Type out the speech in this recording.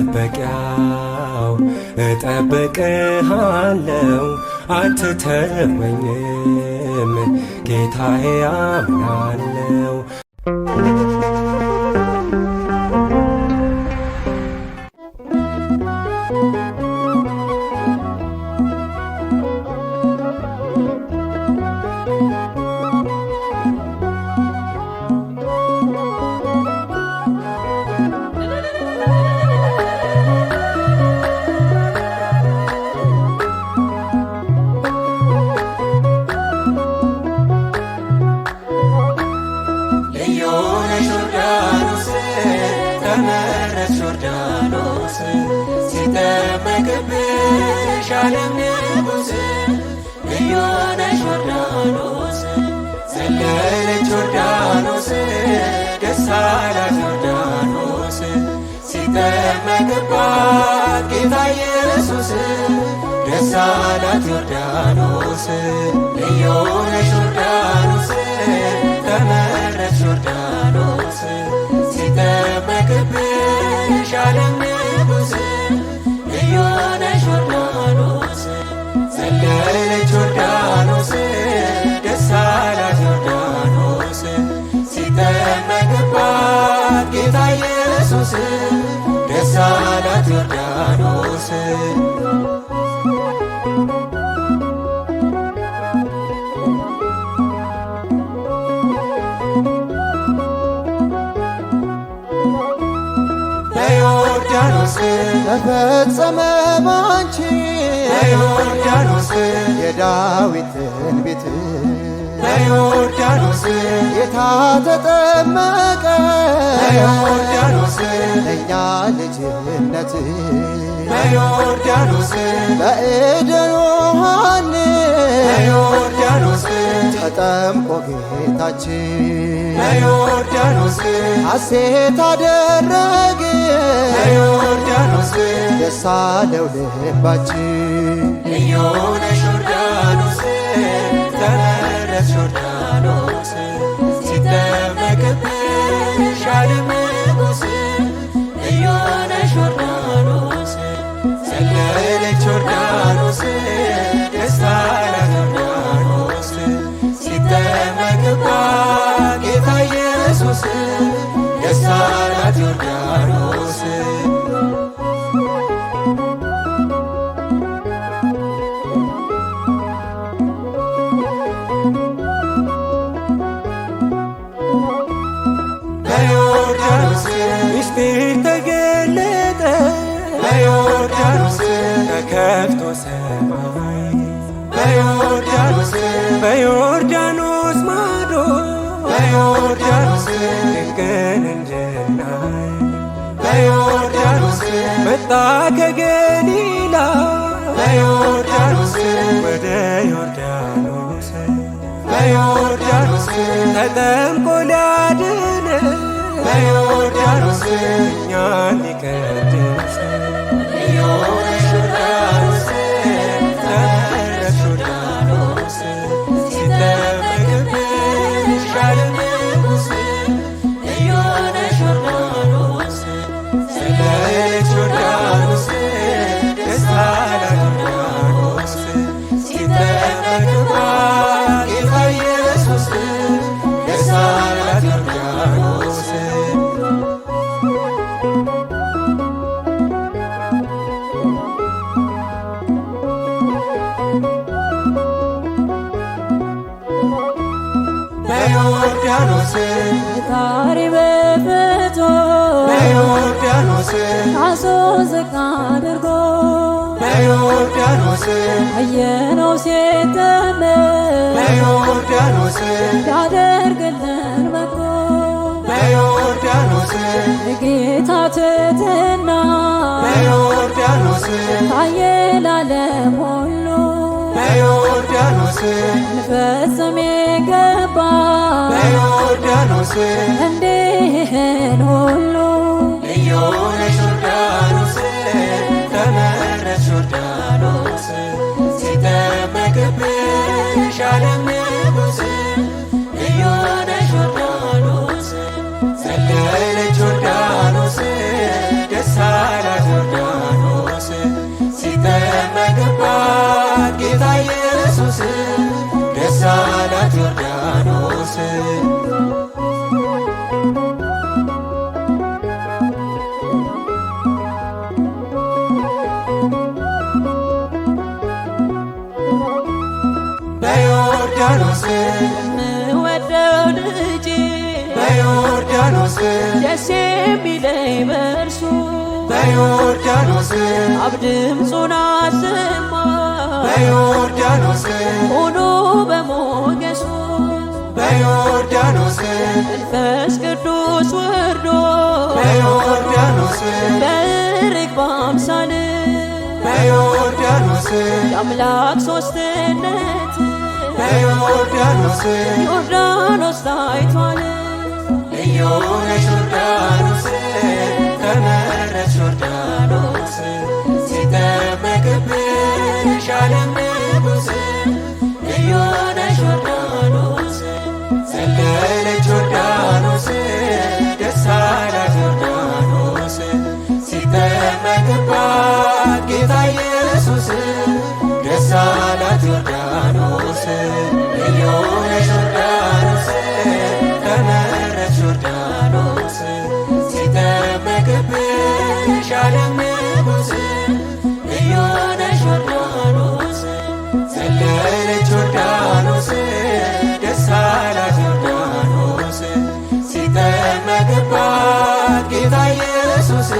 በመጠበቂያው እጠብቅሃለው አትተወኝም ጌታዬ አምናለው። ዮርዳኖስ ሲጠበቅብሽ ዓለም ንጉሥ ልዩ ነሽ ዮርዳኖስ ዘለለች ዮርዳኖስ ደስ አላት ዮርዳኖስ ሲጠበቅባት ጌታ ኢየሱስ ደስ አላት ዮርዳኖስ ልዩ ነሽ ዮርዳኖስ ተመረጥሽ ዮርዳኖስ ሲጠበቅብሽ ዓለም ንጉሥ ልዩ ነሽ ዮርዳኖስ ዘለለች ዮርዳኖስ ደስ አላት ዮርዳኖስ ሲጠበቅባት ጌታ ኢየሱስ ደስ አላት ዮርዳኖስ በዮርዳኖስ ተፈጸመ ባንቺ በዮርዳኖስ የዳዊት ትንቢት በዮርዳኖስ ጌታ ተጠመቀ በዮርዳኖስ ለእኛ ልጅነት በዮርዳኖስ በኤደን ዮሐንስ በዮርዳኖስ ተጠምቆ ጌታችን በዮርዳኖስ ሐሴት አደረገ በዮርዳኖስ ደስ አለው ልባችን ልዩ ነሽ ዮርዳኖስ ተመረጥሽ ዮርዳኖስ ሲጠበቅብሽ ዓለም ንጉሥ ልዩ ነሽ ዮርዳኖስ ዘለለች ዮርዳኖስ ደስ አላት ዮርዳኖስ ሲጠበቅባት ጌታ ኢየሱስ ደስ አላት ዮርዳኖስ በዮርዳኖስ ምስጢር ተገለጠ በዮርዳኖስ ተከፍቶ ሰማይ በዮርዳኖስ በዮርዳኖስ ማዶ በዮርዳኖስ ድንቅን እንድናይ በዮርዳኖስ መጣ ከገሊላ በዮርዳኖስ ወደ ዮርዳኖስ በዮርዳኖስ ተጠምቆ ሊያድን በዮርዳኖስ እኛን ሊቀድስ ልዩ ነሽ ዮርዳኖስ ተመረጥሽ ዮርዳኖስ ሲጠበቅብሽ ዓለም ንጉሥ ልዩ ነሽ ዮርዳኖስ ዘለለች ዮርዳኖስ ደስ አላት ዮርዳኖስ ሲጠበቅባት ጌታ ኢየሱስ ደስ አላት ዮርዳኖስ በዮርዳኖስ ታሪ በፍቶ በዮርዳኖስ ራሱን ዝቅ አድርጎ በዮርዳኖስ አየነው ሲጠመቅ በዮርዳኖስ ያደርግልን በጎ በዮርዳኖስ የጌታ ትሕትና በዮርዳኖስ ታየ ለዓለም ሁሉ በዮርዳኖስ ልፈጽም የገባ በዮርዳኖስ እንዲህን ሁሉ ልዩ ነሽ ዮርዳኖስ ተመረጥሽ ዮርዳኖስ ሲጠበቅብሽ ዓለም ንጉሥ ልዩ ነሽ ዮርዳኖስ ዘለለች ዮርዳኖስ በዮርዳኖስ የምወደው ልጄ በዮርዳኖስ ደስ የሚለኝ በእርሱ በዮርዳኖስ አብ ድምፁን አሰማ በዮርዳኖስ ሆኖ በሞገሱ በዮርዳኖስ መንፈስ ቅዱስ ወርዶ በዮርዳኖስ በርግብ አምሳል በዮርዳኖስ የአምላክ ሦስትነት በዮርዳኖስ ዮርዳኖስ ታይቷል። ልዩ ነሽ ዮርዳኖስ ተመረጥሽ ዮርዳኖስ ሲጠመቅብሽ ዓለም ንጉሥ ልዩ ነሽ ዮርዳኖስ ዘለለች ዮርዳኖስ ደስ አላት ዮርዳኖስ ሲጠመቅባት ጌታ ኢየሱስ ደስ አላት ዮርዳኖስ ልዩ ነሽ ዮርዳኖስ ተመረጥሽ ዮርዳኖስ ሲጠመቅብሽ ዓለም ንጉሥ ልዩ ነሽ ዮርዳኖስ ዘለለች ዮርዳኖስ ደስ አላት ዮርዳኖስ ሲጠመቅባት ጌታ ኢየሱስ